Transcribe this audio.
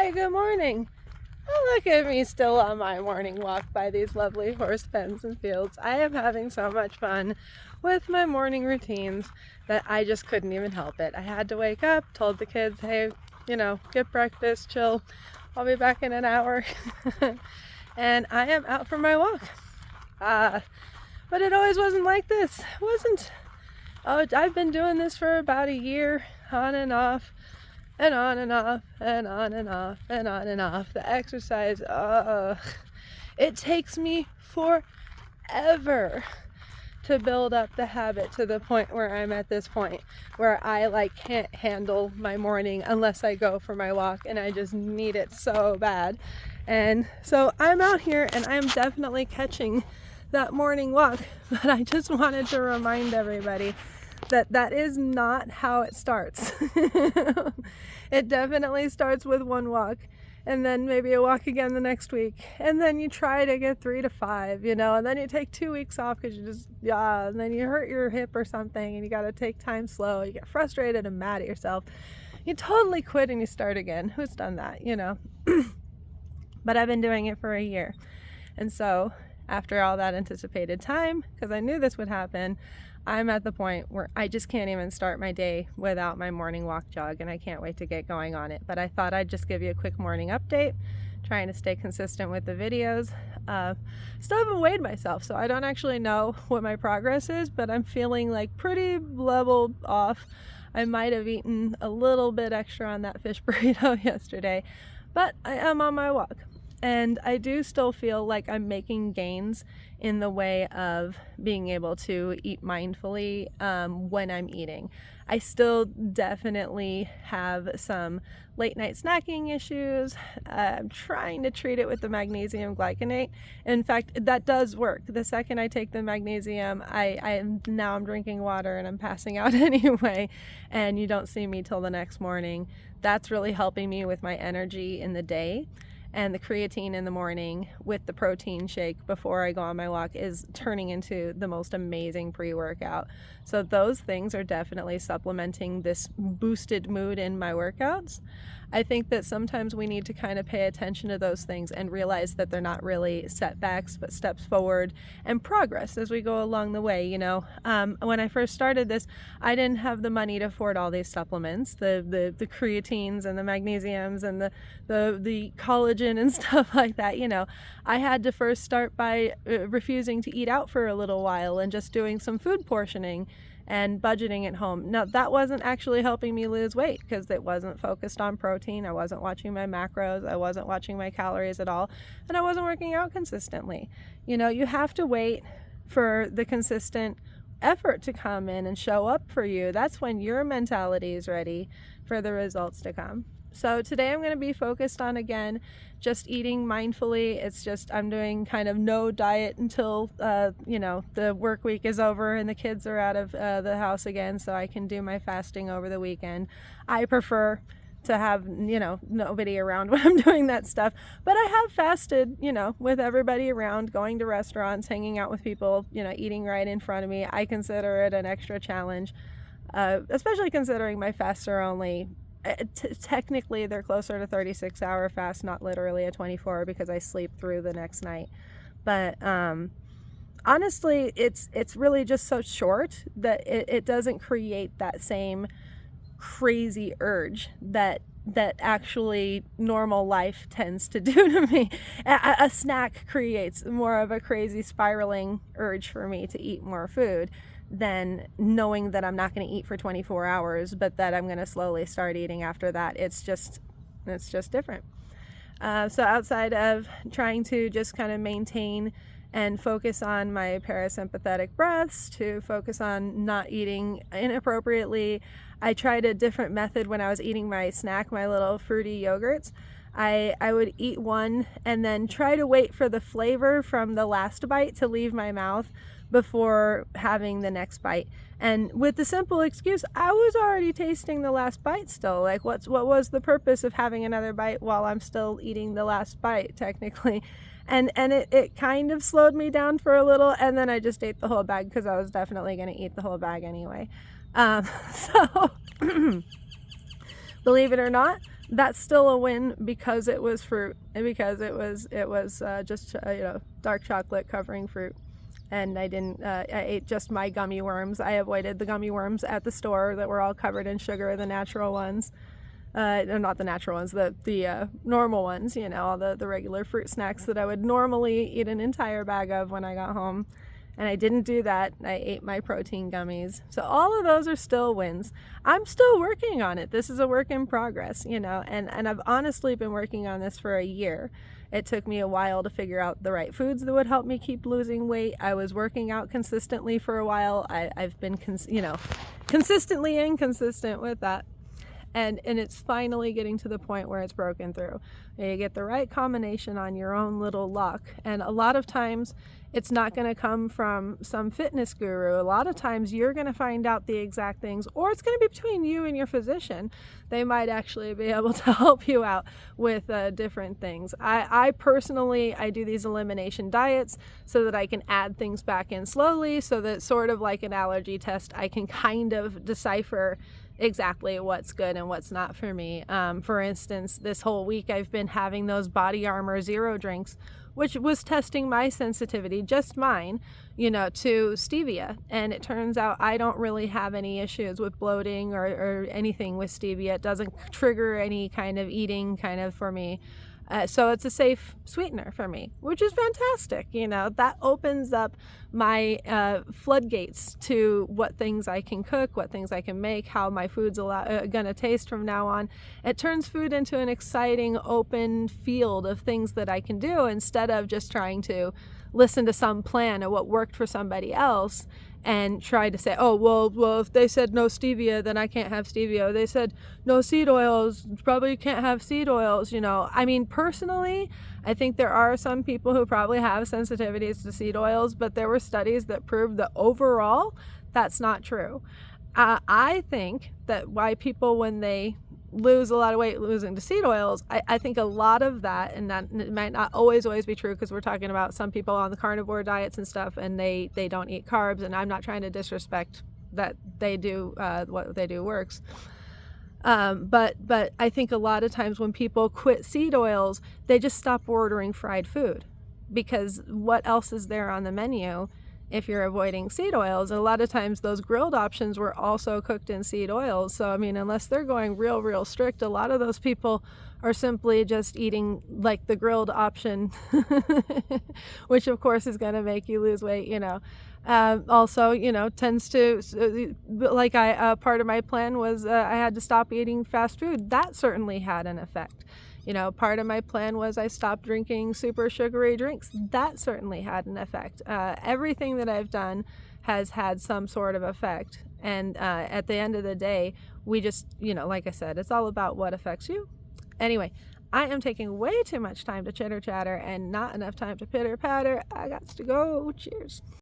Hey, good morning. Oh, look at me still on my morning walk by these lovely horse pens and fields. I am having so much fun with my morning routines that I just couldn't even help it. I had to wake up, told the kids, hey, get breakfast, chill. I'll be back in an hour. And I am out for my walk. But it always wasn't like this. It wasn't. Oh, I've been doing this for about a year, on and off. And on and off, and on and off, and on and off. The exercise, it takes me forever to build up the habit to the point where I'm at this point where I can't handle my morning unless I go for my walk, and I just need it so bad. And so I'm out here and I'm definitely catching that morning walk, but I just wanted to remind everybody that is not how it starts. It definitely starts with one walk, and then maybe a walk again the next week, and then you try to get 3 to 5, and then you take 2 weeks off because and then you hurt your hip or something, and you got to take time slow. You get frustrated and mad at yourself. You totally quit and you start again. Who's done that, But I've been doing it for a year, and so after all that anticipated time, because I knew this would happen, I'm at the point where I just can't even start my day without my morning walk jog, and I can't wait to get going on it. But I thought I'd just give you a quick morning update, trying to stay consistent with the videos. Still haven't weighed myself, so I don't actually know what my progress is, but I'm feeling like pretty leveled off. I might have eaten a little bit extra on that fish burrito yesterday, but I am on my walk. And I do still feel like I'm making gains in the way of being able to eat mindfully when I'm eating. I still definitely have some late night snacking issues. I'm trying to treat it with the magnesium glycinate. In fact, that does work. The second I take the magnesium, I'm drinking water and I'm passing out anyway, and you don't see me till the next morning. That's really helping me with my energy in the day. And the creatine in the morning with the protein shake before I go on my walk is turning into the most amazing pre-workout. So those things are definitely supplementing this boosted mood in my workouts. I think that sometimes we need to kind of pay attention to those things and realize that they're not really setbacks, but steps forward and progress as we go along the way. When I first started this, I didn't have the money to afford all these supplements, the creatines and the magnesiums and the collagen and stuff like that. I had to first start by refusing to eat out for a little while and just doing some food portioning and budgeting at home. Now, that wasn't actually helping me lose weight because it wasn't focused on protein. I wasn't watching my macros. I wasn't watching my calories at all. And I wasn't working out consistently. You have to wait for the consistent effort to come in and show up for you. That's when your mentality is ready for the results to come. So today I'm going to be focused on, again, just eating mindfully. It's just I'm doing kind of no diet until, the work week is over and the kids are out of the house again, so I can do my fasting over the weekend. I prefer to have, nobody around when I'm doing that stuff. But I have fasted, with everybody around, going to restaurants, hanging out with people, eating right in front of me. I consider it an extra challenge, especially considering my fasts are only technically they're closer to 36-hour fast, not literally a 24, because I sleep through the next night. But honestly, it's really just so short that it doesn't create that same crazy urge that actually normal life tends to do to me. A snack creates more of a crazy spiraling urge for me to eat more food than knowing that I'm not going to eat for 24 hours, but that I'm going to slowly start eating after that. It's just different. So outside of trying to just kind of maintain and focus on my parasympathetic breaths, to focus on not eating inappropriately, I tried a different method when I was eating my snack, my little fruity yogurts. I would eat one and then try to wait for the flavor from the last bite to leave my mouth before having the next bite. And with the simple excuse, I was already tasting the last bite still. Like, what was the purpose of having another bite while I'm still eating the last bite, technically? And it kind of slowed me down for a little, and then I just ate the whole bag because I was definitely going to eat the whole bag anyway. So, believe it or not, that's still a win because it was fruit and because it was just dark chocolate covering fruit. And I didn't, I ate just my gummy worms. I avoided the gummy worms at the store that were all covered in sugar, the natural ones. Not the natural ones, the normal ones, all the regular fruit snacks that I would normally eat an entire bag of when I got home. And I didn't do that. I ate my protein gummies. So all of those are still wins. I'm still working on it. This is a work in progress, and I've honestly been working on this for a year. It took me a while to figure out the right foods that would help me keep losing weight. I was working out consistently for a while. I've been, consistently inconsistent with that. And it's finally getting to the point where it's broken through. You get the right combination on your own little luck. And a lot of times it's not going to come from some fitness guru. A lot of times you're going to find out the exact things, or it's going to be between you and your physician. They might actually be able to help you out with different things. I personally do these elimination diets so that I can add things back in slowly, so that sort of like an allergy test, I can kind of decipher exactly what's good and what's not for me. For instance, this whole week I've been having those Body Armor Zero drinks, which was testing my sensitivity, just mine, to stevia. And it turns out I don't really have any issues with bloating or anything with stevia. It doesn't trigger any kind of eating kind of for me. So it's a safe sweetener for me, which is fantastic. That opens up my floodgates to what things I can cook, what things I can make, how my food's going to taste from now on. It turns food into an exciting, open field of things that I can do instead of just trying to listen to some plan of what worked for somebody else and try to say, oh, well, if they said no stevia, then I can't have stevia. Or they said no seed oils, probably can't have seed oils, I mean, personally, I think there are some people who probably have sensitivities to seed oils, but there were studies that proved that overall, that's not true. I think that why people, when they lose a lot of weight losing to seed oils, I think a lot of that, and that it might not always be true, because we're talking about some people on the carnivore diets and stuff, and they don't eat carbs, and I'm not trying to disrespect that they do what they do works, but I think a lot of times when people quit seed oils, they just stop ordering fried food, because what else is there on the menu if you're avoiding seed oils? And a lot of times those grilled options were also cooked in seed oils. So, I mean, unless they're going real strict, a lot of those people are simply just eating like the grilled option, which of course is going to make you lose weight, also, tends to, like part of my plan was I had to stop eating fast food. That certainly had an effect. Part of my plan was I stopped drinking super sugary drinks. That certainly had an effect. Everything that I've done has had some sort of effect. And at the end of the day, we just, like I said, it's all about what affects you. Anyway, I am taking way too much time to chitter chatter and not enough time to pitter patter. I got to go. Cheers.